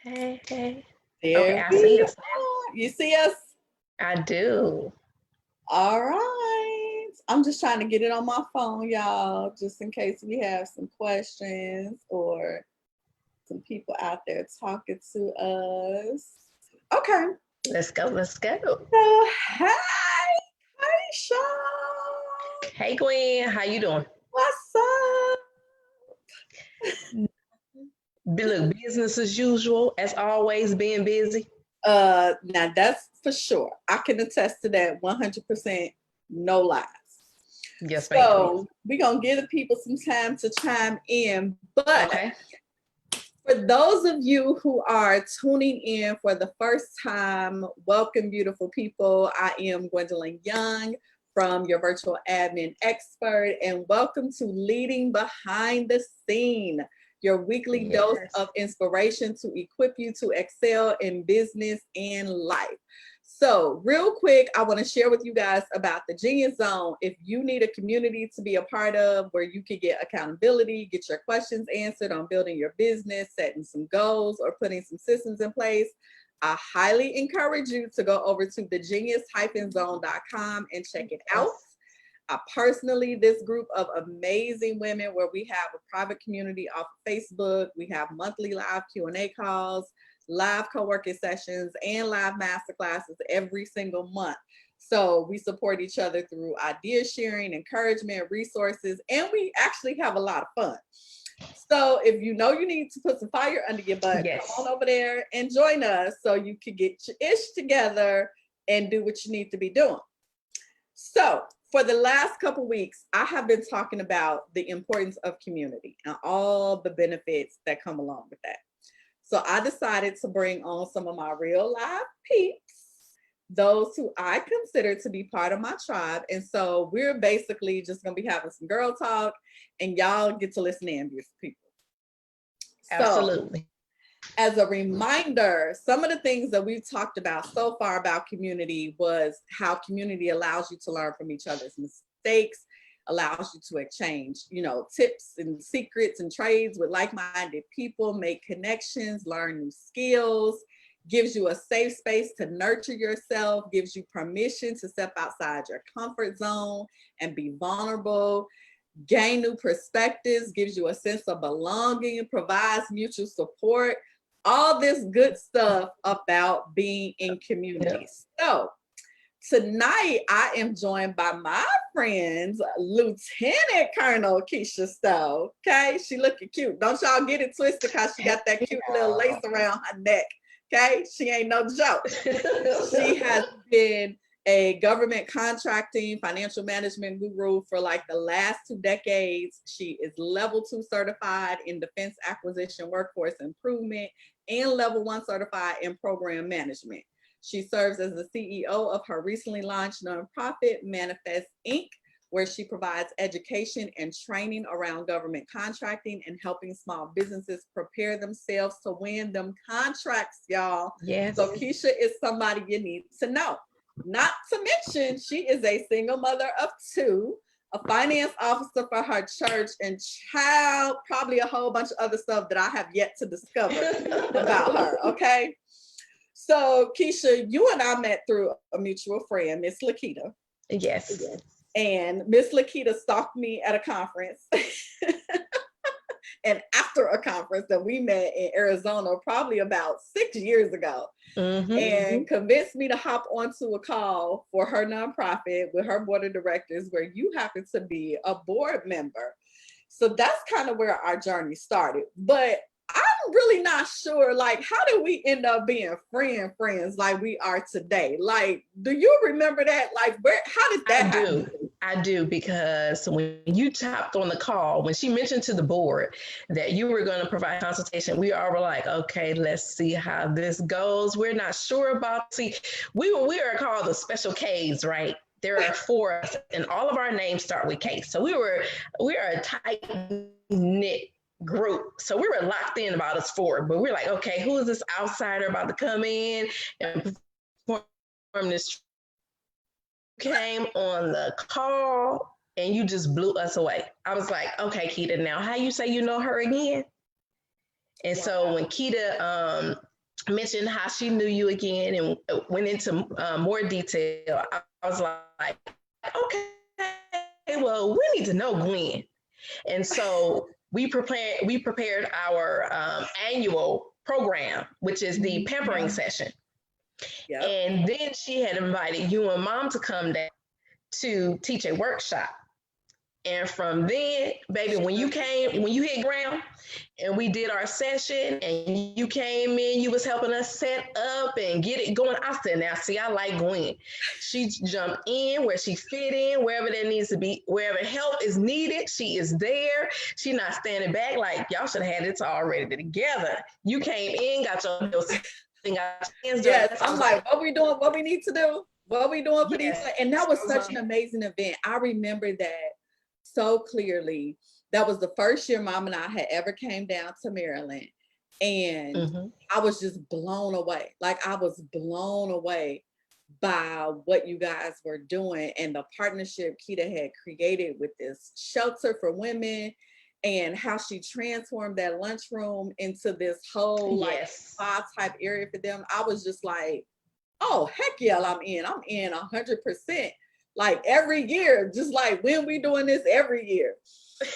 Hey, hey. Okay, There I we see us. are. You see us? I do. All right. I'm just trying to get it on my phone, y'all, just in case we have some questions or some people out there talking to us. Okay. Let's go. Let's go. So, hey, Kesha. Hey, Gwen. How you doing? What's up? Look, business as usual, as always, being busy. Now that's for sure. I can attest to that 100%, no lies. Yes, ma'am. So we're gonna give the people some time to chime in. But Okay. for those of you who are tuning in for the first time, welcome, beautiful people. I am Gwendolyn Young from your virtual admin expert, and welcome to Leading Behind the Scene, your weekly dose of inspiration to equip you to excel in business and life. So real quick, I want to share with you guys about the Genius Zone. If you need a community to be a part of where you can get accountability, get your questions answered on building your business, setting some goals, or putting some systems in place, I highly encourage you to go over to thegenius-zone.com and check it out. Personally, this group of amazing women where we have a private community off of Facebook, we have monthly live Q&A calls, live co-working sessions, and live masterclasses every single month. So we support each other through idea sharing, encouragement, resources, and we actually have a lot of fun. So if you know you need to put some fire under your butt, come on over there and join us so you can get your ish together and do what you need to be doing. So for the last couple weeks, I have been talking about the importance of community and all the benefits that come along with that. So I decided to bring on some of my real live peeps, those who I consider to be part of my tribe. And so we're basically just going to be having some girl talk, and y'all get to listen in, beautiful people. Absolutely. As a reminder, some of the things that we've talked about so far about community was how community allows you to learn from each other's mistakes, allows you to exchange, tips and secrets and trades with like-minded people, make connections, learn new skills, gives you a safe space to nurture yourself, gives you permission to step outside your comfort zone and be vulnerable, gain new perspectives, gives you a sense of belonging, provides mutual support, all this good stuff about being in community. So tonight I am joined by my friends, Lieutenant Colonel Kesha Stowe. Okay, she looking cute. Don't y'all get it twisted because she got that cute little lace around her neck. Okay, she ain't no joke. She has been a government contracting financial management guru for like the last 2 decades. She is level 2 certified in defense acquisition workforce improvement and level 1 certified in program management. She serves as the CEO of her recently launched nonprofit Manifest Inc., where she provides education and training around government contracting and helping small businesses prepare themselves to win them contracts, y'all. Yes. So Kesha is somebody you need to know. Not to mention, she is a single mother of 2, a finance officer for her church, and child, probably a whole bunch of other stuff that I have yet to discover about her, okay? So Kesha, you and I met through a mutual friend, Miss Lakita. Yes. And Miss Lakita stalked me at a conference. And after a conference that we met in Arizona, probably about 6 years ago, and convinced me to hop onto a call for her nonprofit with her board of directors, where you happen to be a board member. So that's kind of where our journey started. But I'm really not sure, like, how did we end up being friends like we are today? Like, do you remember that? Like, how did that happen? I do, because when you tapped on the call, when she mentioned to the board that you were going to provide consultation, we all were like, okay, let's see how this goes. We're not sure about, we are called the special Ks, right? There are 4 of us, and all of our names start with K. So we are a tight knit group. So we were locked in about us 4, but we're like, okay, who is this outsider about to come in and perform this? Came on the call and you just blew us away. I was like, okay, Keita, now how you say you know her again? And so when Keita mentioned how she knew you again and went into more detail, I was like, okay, well, we need to know Gwen. And so we prepared our annual program, which is the pampering session. Yep. And then she had invited you and mom to come down to teach a workshop. And from then, baby, when you hit ground and we did our session and you came in, you was helping us set up and get it going. I said, now see, I like Gwen. She jumped in where she fit in, wherever there needs to be, wherever help is needed, she is there. She not standing back like y'all should have had it already together. You came in, got your thing, got your hands yes, I'm like, what we doing? What we need to do? What we doing for these? And that was such an amazing event. I remember that so clearly. That was the first year mom and I had ever came down to Maryland. And I was just blown away. Like I was blown away by what you guys were doing and the partnership Keita had created with this shelter for women and how she transformed that lunchroom into this whole like spa type area for them. I was just like, oh, heck yeah, I'm in 100%. Like every year, just like when we doing this every year.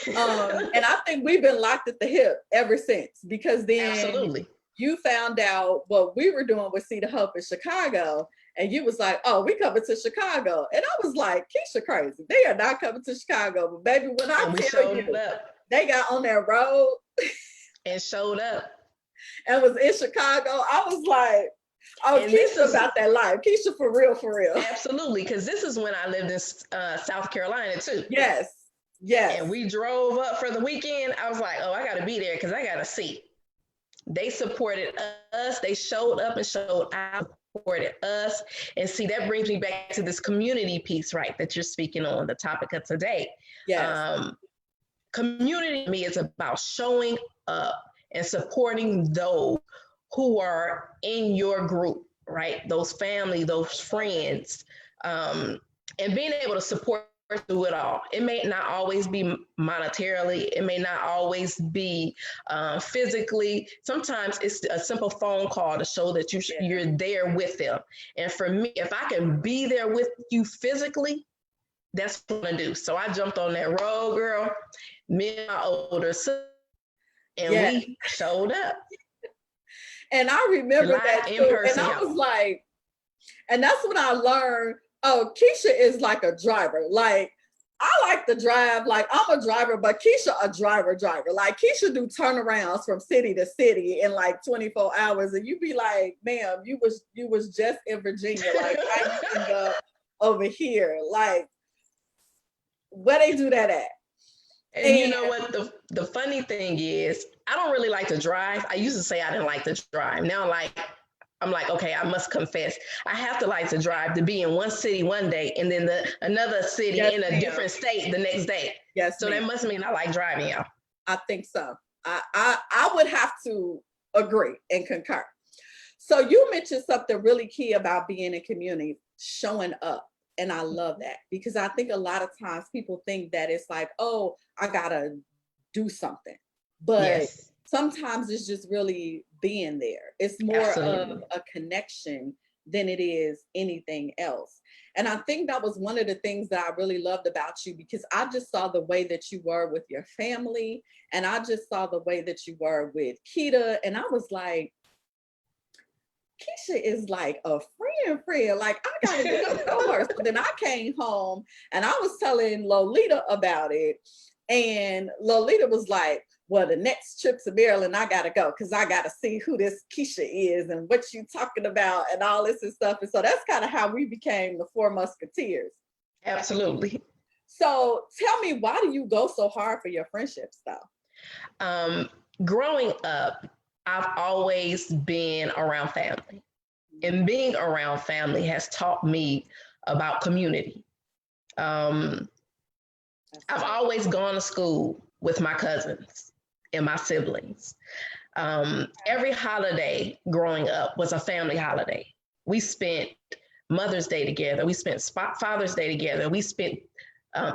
And I think we've been locked at the hip ever since, because then you found out what we were doing with Cedar Hope in Chicago, and you was like, oh, we coming to Chicago. And I was like, Kesha crazy. They are not coming to Chicago. But baby, when I tell you, they got on that road and showed up and was in Chicago, I was like, oh, and Kesha about that life. Kesha for real, for real. Absolutely, because this is when I lived in South Carolina too. Yes. And we drove up for the weekend. I was like, oh, I got to be there because I got to see. They supported us. They showed up and showed out, supported us. And see, that brings me back to this community piece, right, that you're speaking on, the topic of today. Yes. Community to me is about showing up and supporting those who are in your group, right? Those family, those friends, and being able to support through it all. It may not always be monetarily. It may not always be physically. Sometimes it's a simple phone call to show that you're there with them. And for me, if I can be there with you physically, that's what I'm gonna do. So I jumped on that road, girl, me and my older sister, and we showed up. And I remember that too. And I was like, and that's when I learned, oh, Kesha is like a driver. Like, I like to drive, like I'm a driver, but Kesha a driver. Like Kesha do turnarounds from city to city in like 24 hours. And you be like, ma'am, you was just in Virginia. Like, how you end up over here? Like, where they do that at? And you know what? The funny thing is, I don't really like to drive. I used to say I didn't like to drive. Now I'm like, okay, I must confess, I have to like to drive to be in one city one day and then another city in a different state the next day. Yes. So that must mean I like driving, y'all. I think so. I would have to agree and concur. So you mentioned something really key about being in community, showing up. And I love that, because I think a lot of times people think that it's like, oh, I gotta do something. But sometimes it's just really being there. It's more of a connection than it is anything else. And I think that was one of the things that I really loved about you, because I just saw the way that you were with your family, and I just saw the way that you were with Keita, and I was like, Kesha is like a friend. Like, I gotta get up to her. So then I came home and I was telling Lolita about it, and Lolita was like, well, the next trip to Maryland, I gotta go because I gotta see who this Kesha is and what you talking about and all this and stuff. And so that's kind of how we became the Four Musketeers. Absolutely. So tell me, why do you go so hard for your friendships though? Growing up, I've always been around family, and being around family has taught me about community. I've always gone to school with my cousins and my siblings. Every holiday growing up was a family holiday. We spent Mother's Day together. We spent Father's Day together. We spent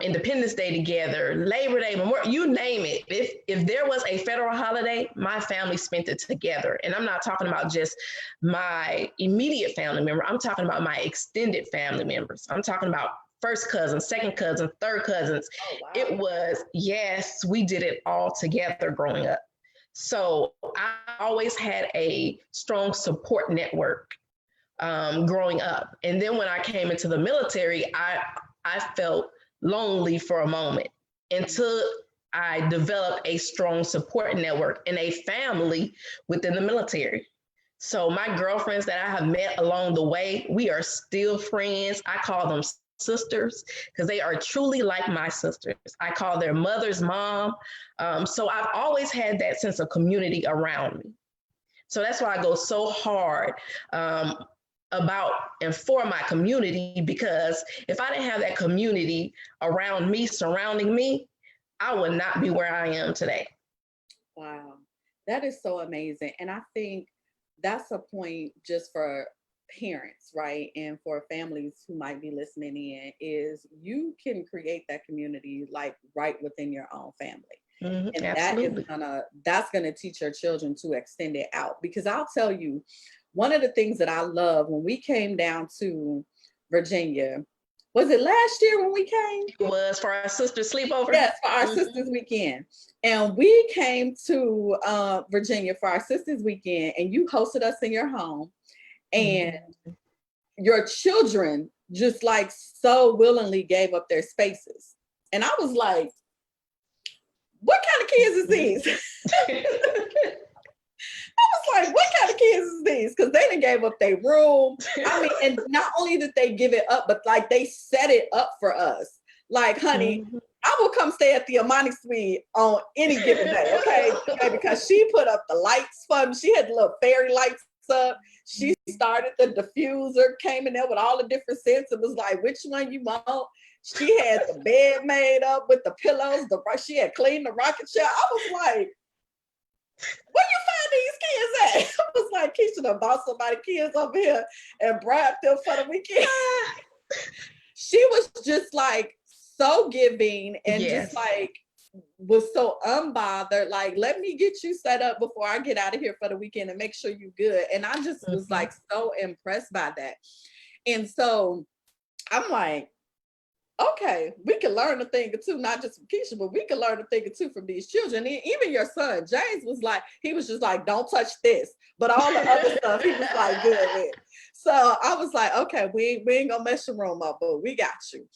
Independence Day together, Labor Day, Memorial, you name it. If there was a federal holiday, my family spent it together. And I'm not talking about just my immediate family member. I'm talking about my extended family members. I'm talking about first cousins, second cousins, third cousins. Oh, wow. It was, yes, we did it all together growing up. So I always had a strong support network growing up. And then when I came into the military, I felt lonely for a moment until I developed a strong support network and a family within the military. So my girlfriends that I have met along the way, we are still friends. I call them sisters because they are truly like my sisters. I call their mother's mom. So I've always had that sense of community around me. So that's why I go so hard about and for my community, because if I didn't have that community around me, surrounding me, I would not be where I am today. Wow, that is so amazing. And I think that's a point just for parents, right? And for families who might be listening in, is you can create that community like right within your own family. Mm-hmm, and absolutely. That's gonna teach your children to extend it out. Because I'll tell you, one of the things that I love when we came down to Virginia, was it last year when we came? It was for our sister's sleepover. Yes, for our sister's weekend. And we came to Virginia for our sister's weekend, and you hosted us in your home, and your children just like so willingly gave up their spaces. And I was like, what kind of kids is these? I was like, what kind of kids is these? Because they done gave up their room. I mean, and not only did they give it up, but like they set it up for us. Like, honey, I will come stay at the Amani Suite on any given day, okay? Because she put up the lights for me. She had the little fairy lights up. She started the diffuser, came in there with all the different scents. It was like, which one you want? She had the bed made up with the pillows. She had cleaned the rocket chair. I was like, where you find these kids at? I was like, Kesha done bought somebody kids over here and bribed them for the weekend. She was just like so giving and just like was so unbothered. Like, let me get you set up before I get out of here for the weekend and make sure you good. And I just was like so impressed by that. And so I'm like, okay, we can learn a thing or two, not just from Kesha, but we can learn a thing or two from these children. And even your son, James, was like, he was just like, don't touch this. But all the other stuff, he was like, good with. So I was like, okay, we ain't gonna mess your room up, but we got you.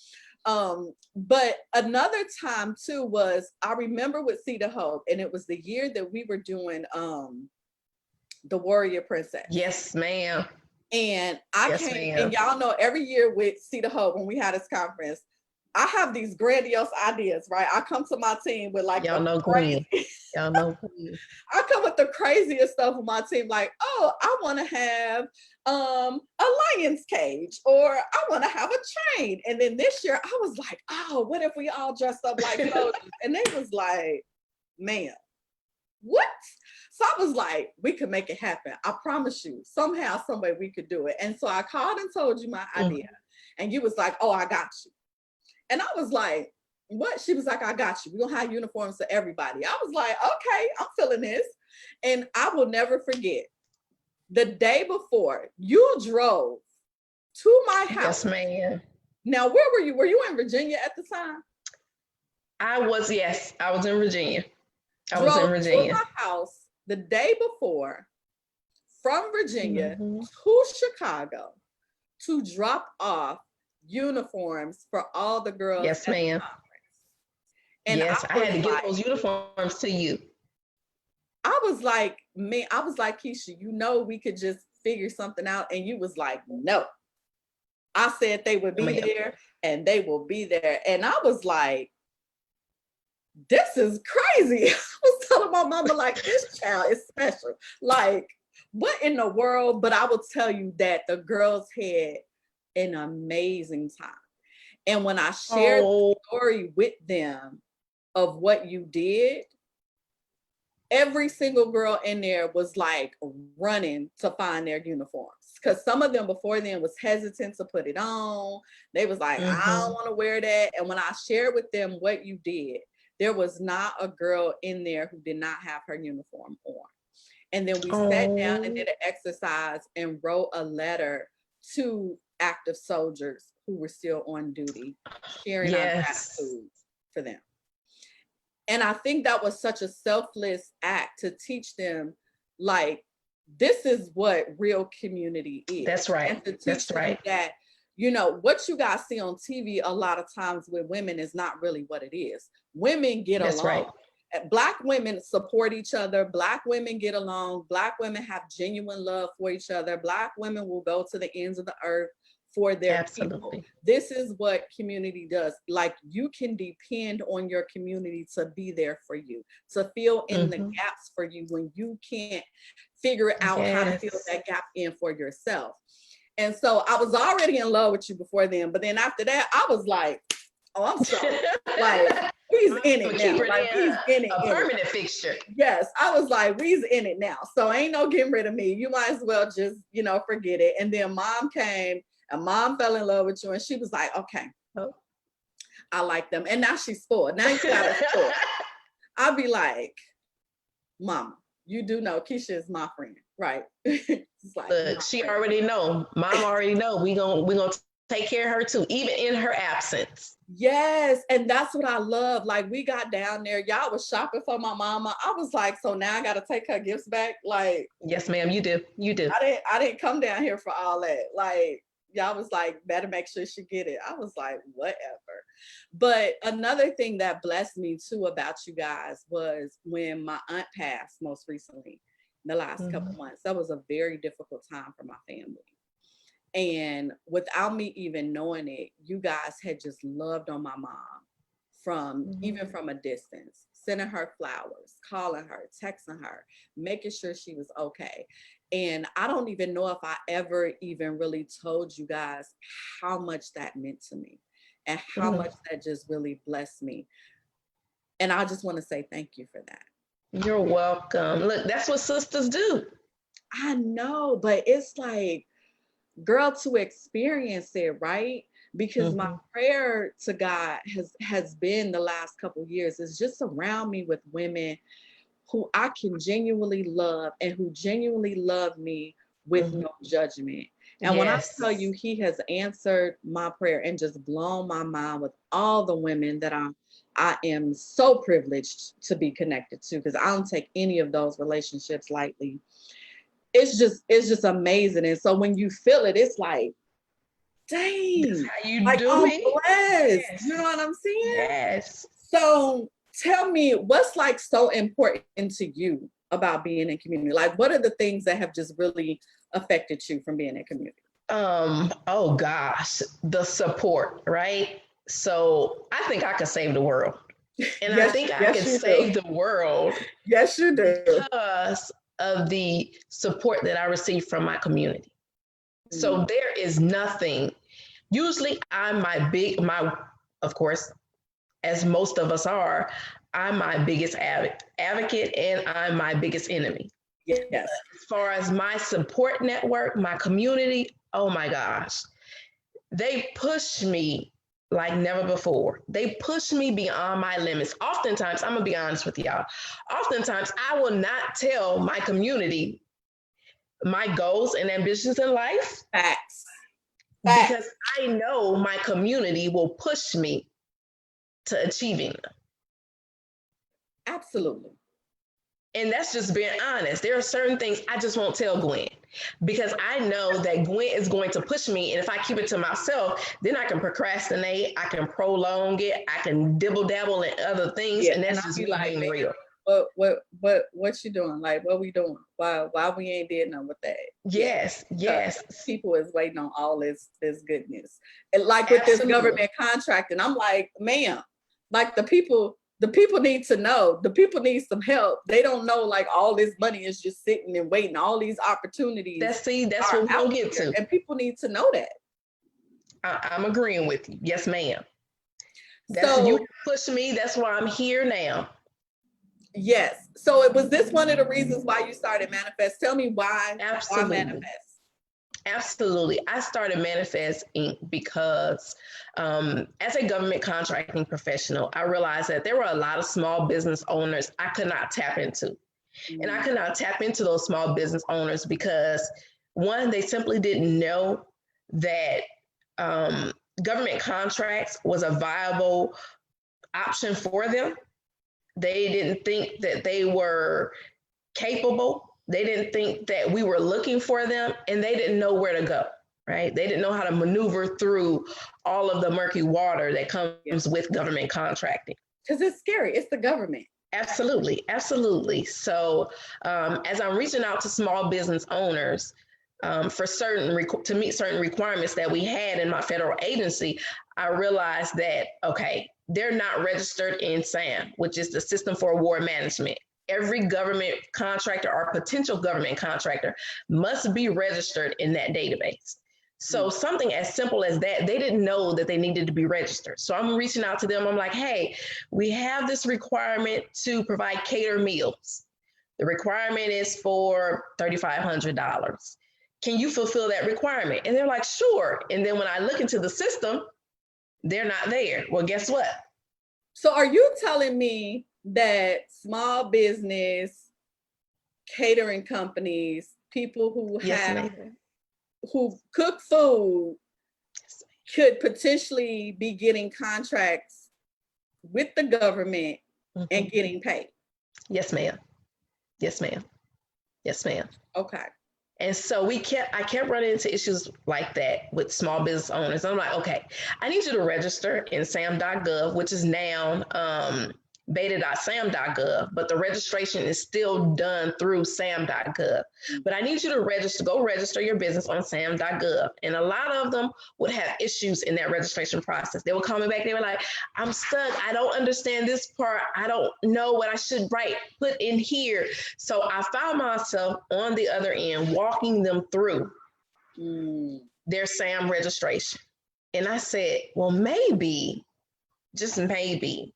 But another time too was, I remember with Cedar Hope, and it was the year that we were doing the Warrior Princess. Yes, ma'am. And I came, and y'all know every year with Cedar Hope, when we had this conference, I have these grandiose ideas, right? I come to my team with like, y'all know Queen. Y'all know Queen. I come with the craziest stuff with my team, like, oh, I want to have a lion's cage, or I want to have a train. And then this year I was like, oh, what if we all dressed up like soldiers? And they was like, ma'am, what? So I was like, we could make it happen. I promise you, somehow, some way we could do it. And so I called and told you my idea. And you was like, oh, I got you. And I was like, what? She was like, I got you. We're gonna have uniforms for everybody. I was like, okay, I'm feeling this. And I will never forget, the day before, you drove to my house. Yes, ma'am. Now, where were you? Were you in Virginia at the time? I was in Virginia. I was in Virginia. To my house the day before from Virginia to Chicago to drop off uniforms for all the girls. Yes, ma'am. And yes, I had to get those uniforms to you. I was like, man, I was like, Kesha, you know, we could just figure something out. And you was like, no. I said they would be there, and they will be there. And I was like, this is crazy. I was telling my mama, like, this child is special. Like, what in the world? But I will tell you that the girls had an amazing time. And when I shared the story with them of what you did, every single girl in there was like running to find their uniforms, because some of them before then was hesitant to put it on. They was like, I don't want to wear that. And when I shared with them what you did, there was not a girl in there who did not have her uniform on. And then we sat down and did an exercise and wrote a letter to active soldiers who were still on duty, sharing our gratitude for them. And I think that was such a selfless act to teach them, like, this is what real community is. That's right. And to teach them that, you know, what you guys see on TV a lot of times with women is not really what it is. Women get along. Right. Black women support each other. Black women get along. Black women have genuine love for each other. Black women will go to the ends of the earth for their people. This is what community does. Like, you can depend on your community to be there for you, to fill in the gaps for you when you can't figure out how to fill that gap in for yourself. And so I was already in love with you before then, but then after that, I was like, oh, I'm sorry. Like, he's in it now. Like, he's in it. A permanent fixture. Yes. I was like, we's in it now. So ain't no getting rid of me. You might as well just, you know, forget it. And then mom came and mom fell in love with you. And she was like, okay, I like them. And now she's spoiled. Now you got her spoiled. I'll be like, mama, you do know Kesha is my friend, right? Like, look, she already know. Mom already know. We gonna take care of her too, even in her absence. Yes, and that's what I love. Like, we got down there, y'all was shopping for my mama. I was like, so now I gotta take her gifts back. Like, yes, ma'am, you do. You do. I didn't come down here for all that. Like, y'all was like, better make sure she get it. I was like, whatever. But another thing that blessed me too about you guys was when my aunt passed most recently, the last couple months. That was a very difficult time for my family. And without me even knowing it, you guys had just loved on my mom from even from a distance, sending her flowers, calling her, texting her, making sure she was okay. And I don't even know if I ever even really told you guys how much that meant to me and how much that just really blessed me. And I just want to say thank you for that. You're welcome. Look, that's what sisters do. I know, but it's like, girl, to experience it, right? Because my prayer to God has been the last couple of years is just surround me with women who I can genuinely love and who genuinely love me with no judgment. And when I tell you, he has answered my prayer and just blown my mind with all the women that I am so privileged to be connected to, because I don't take any of those relationships lightly. It's just amazing. And so when you feel it, it's like, dang, how you like, do I'm it. blessed. Yes. You know what I'm saying? Yes. So tell me, what's like so important to you about being in community? Like, what are the things that have just really affected you from being in community? Oh gosh, the support, right? So I think I could save the world. And I think I can save the world. Yes, you do. Because of the support that I receive from my community. So there is nothing. Usually I'm of course, as most of us are, I'm my biggest advocate and I'm my biggest enemy. Yes. As far as my support network, my community, oh my gosh, they push me like never before. They push me beyond my limits. Oftentimes, I'm gonna be honest with y'all. Oftentimes, I will not tell my community my goals and ambitions in life. Facts. Because I know my community will push me to achieving them. Absolutely. And that's just being honest. There are certain things I just won't tell Gwen because I know that Gwen is going to push me. And if I keep it to myself, then I can procrastinate. I can prolong it. I can dibble dabble in other things. And that's just being real. What you doing? Like, what we doing? Why we ain't did nothing with that? Yes. People is waiting on all this goodness. And like with this government contract, and I'm like, ma'am, like the people need to know. The people need some help. They don't know, like, all this money is just sitting and waiting. All these opportunities. That's what we'll get to. And people need to know that. I'm agreeing with you. Yes, ma'am. So you push me. That's why I'm here now. Yes. So it was this one of the reasons why you started Manifest? Tell me why. Why Absolutely. Manifest? Absolutely. I started Manifest Inc. because as a government contracting professional, I realized that there were a lot of small business owners I could not tap into. And I could not tap into those small business owners because, one, they simply didn't know that government contracts was a viable option for them. They didn't think that they were capable. They didn't think that we were looking for them, and they didn't know where to go, right? They didn't know how to maneuver through all of the murky water that comes with government contracting. Because it's scary. It's the government. Absolutely, absolutely. So as I'm reaching out to small business owners for to meet certain requirements that we had in my federal agency, I realized that, okay, they're not registered in SAM, which is the System for Award Management. Every government contractor or potential government contractor must be registered in that database. So something as simple as that, they didn't know that they needed to be registered. So I'm reaching out to them. I'm like, hey, we have this requirement to provide catered meals. The requirement is for $3,500. Can you fulfill that requirement? And they're like, sure. And then when I look into the system, they're not there. Well, guess what? So are you telling me that small business, catering companies, people who who cook food could potentially be getting contracts with the government and getting paid? Yes, ma'am. Yes, ma'am. Yes, ma'am. Okay. And so I kept running into issues like that with small business owners. I'm like, okay, I need you to register in sam.gov, which is now beta.sam.gov, but the registration is still done through sam.gov. But I need you to go register your business on sam.gov. And a lot of them would have issues in that registration process. They would call me back. They were like, I'm stuck. I don't understand this part. I don't know what I should put in here. So I found myself on the other end, walking them through their SAM registration. And I said, well, maybe, just maybe,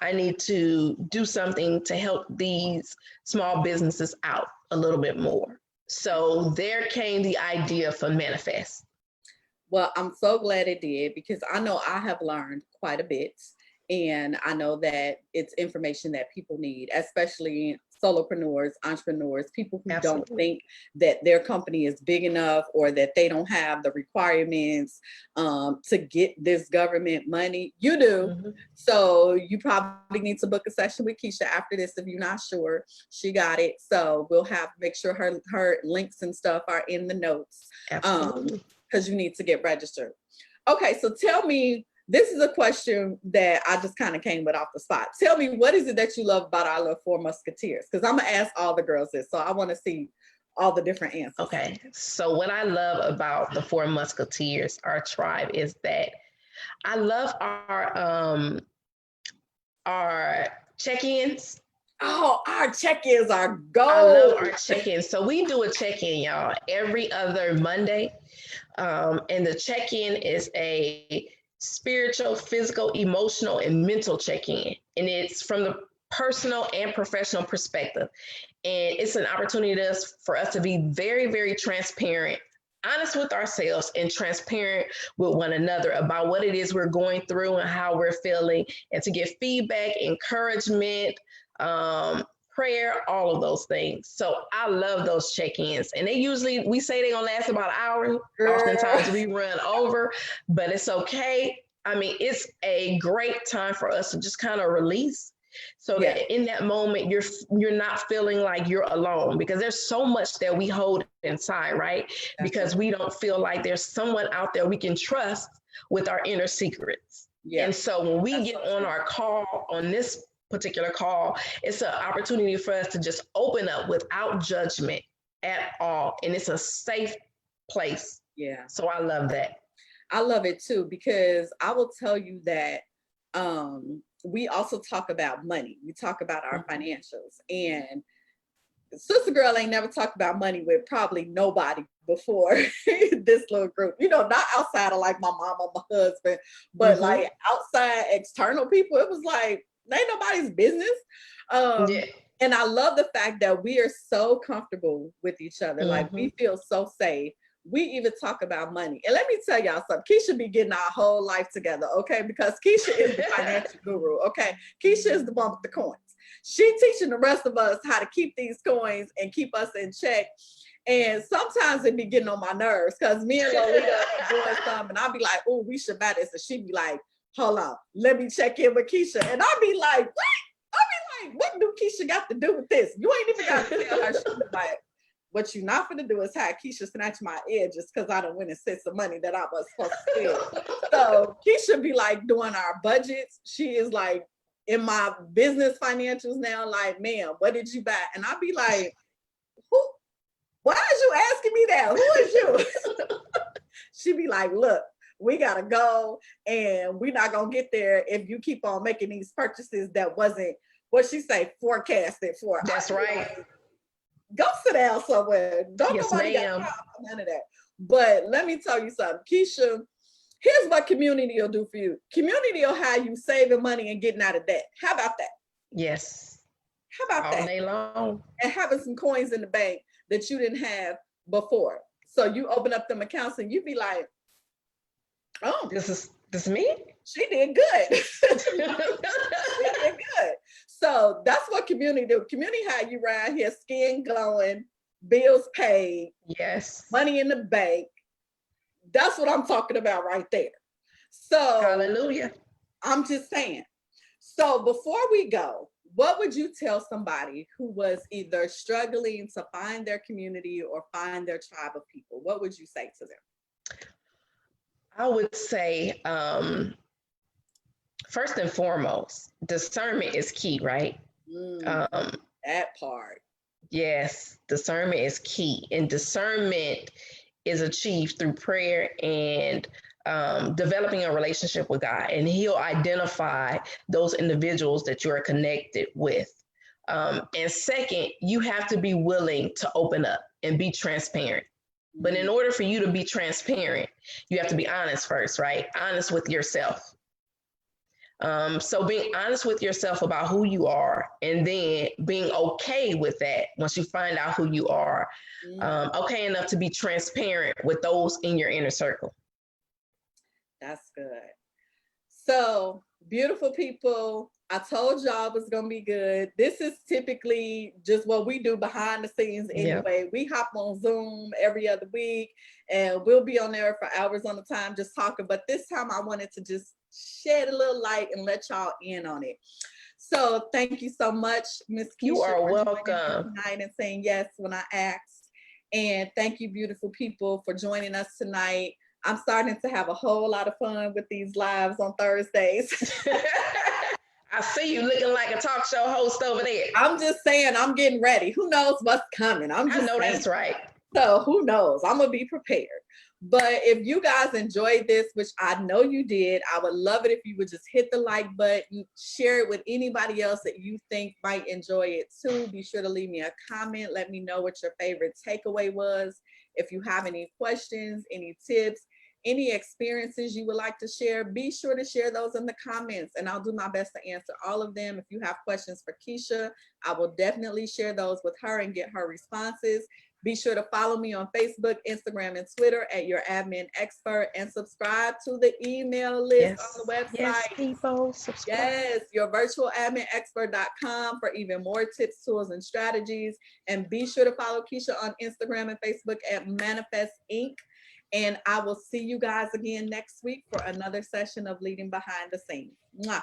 I need to do something to help these small businesses out a little bit more. So there came the idea for Manifest. Well, I'm so glad it did, because I know I have learned quite a bit. And I know that it's information that people need, especially solopreneurs, entrepreneurs, people who don't think that their company is big enough or that they don't have the requirements to get this government money. You do. So you probably need to book a session with Kesha after this if you're not sure. She got it. So we'll make sure her links and stuff are in the notes, because you need to get registered. Okay, so tell me, this is a question that I just kind of came with off the spot. Tell me, what is it that you love about our little Four Musketeers? Because I'm going to ask all the girls this, so I want to see all the different answers. Okay, so what I love about the Four Musketeers, our tribe, is that I love our check-ins. Oh, our check-ins are gold. I love our check-ins. So we do a check-in, y'all, every other Monday. And the check-in is a spiritual, physical, emotional, and mental check-in. And it's from the personal and professional perspective. And it's an opportunity for us to be very, very transparent, honest with ourselves, and transparent with one another about what it is we're going through and how we're feeling, and to get feedback, encouragement, prayer, all of those things. So I love those check-ins. And we say they're gonna last about an hour. Oftentimes we run over, but it's okay. I mean, it's a great time for us to just kind of release, so that in that moment you're not feeling like you're alone, because there's so much that we hold inside, right? Because we don't feel like there's someone out there we can trust with our inner secrets. And so when we get on our call, on this particular call, it's an opportunity for us to just open up without judgment at all. And it's a safe place. Yeah. So I love that. I love it too, because I will tell you that we also talk about money. We talk about our financials, and Sister Girl ain't never talked about money with probably nobody before this little group, not outside of like my mom or my husband, but like outside external people. It was like, ain't nobody's business. Yeah. And I love the fact that we are so comfortable with each other. Like Mm-hmm. we feel so safe. We even talk about money. And let me tell y'all something. Keisha be getting our whole life together, okay? Because Keisha is the financial guru, okay? Keisha is the one with the coins. She teaching the rest of us how to keep these coins and keep us in check. And sometimes it be getting on my nerves because me and Lolita be doing something and I'll be like, oh, we should buy this. And she be like, hold on, let me check in with Keisha. And I'll be like, what? I'll be like, what do Keisha got to do with this? You ain't even got to tell her. She be like, what you not gonna do is have Keisha snatch my edge just because I don't win and set some money that I was supposed to spend. So Keisha be like doing our budgets. She is like in my business financials now, like, ma'am, what did you buy? And I'll be like, who? Why is you asking me that? Who is you? She be like, look, we gotta go and we're not gonna get there if you keep on making these purchases that wasn't what she say forecasted for. That's right. Like, go sit down somewhere. Don't Yes, nobody got ma'am. time for none of that. But let me tell you something, Keisha. Here's what community will do for you. Community will have you saving money and getting out of debt. How about that? Yes. How about All that? day long. And having some coins in the bank that you didn't have before. So you open up them accounts and you be like, oh, this me? she did good. She did good. So that's what community do. Community had you around here, skin glowing, bills paid, Yes. money in the bank. That's what I'm talking about right there. So Hallelujah. I'm just saying. So before we go, what would you tell somebody who was either struggling to find their community or find their tribe of people? What would you say to them? I would say, first and foremost, discernment is key, right? That part. Yes, discernment is key. And discernment is achieved through prayer and developing a relationship with God. And He'll identify those individuals that you are connected with. And second, you have to be willing to open up and be transparent. But in order for you to be transparent, you have to be honest first, right? Honest with yourself. So being honest with yourself about who you are and then being okay with that once you find out who you are, okay enough to be transparent with those in your inner circle. That's good. So, beautiful people, I told y'all it was going to be good. This is typically just what we do behind the scenes anyway. Yep. We hop on Zoom every other week and we'll be on there for hours on the time just talking. But this time I wanted to just shed a little light and let y'all in on it. So thank you so much, Miss Kesha. You are welcome. Tonight and saying yes when I asked. And thank you, beautiful people, for joining us tonight. I'm starting to have a whole lot of fun with these lives on Thursdays. I see you looking like a talk show host over there. I'm just saying, I'm getting ready. Who knows what's coming? I know saying. That's right. So who knows? I'm going to be prepared. But if you guys enjoyed this, which I know you did, I would love it if you would just hit the like button, share it with anybody else that you think might enjoy it too. Be sure to leave me a comment. Let me know what your favorite takeaway was. If you have any questions, any tips, any experiences you would like to share, be sure to share those in the comments and I'll do my best to answer all of them. If you have questions for Kesha, I will definitely share those with her and get her responses. Be sure to follow me on Facebook, Instagram, and Twitter at Your Admin Expert and subscribe to the email list on the website. Yes, people, subscribe. Yes, yourvirtualadminexpert.com for even more tips, tools, and strategies. And be sure to follow Kesha on Instagram and Facebook at Manifest Inc. And I will see you guys again next week for another session of Leading Behind the Scenes. Mwah.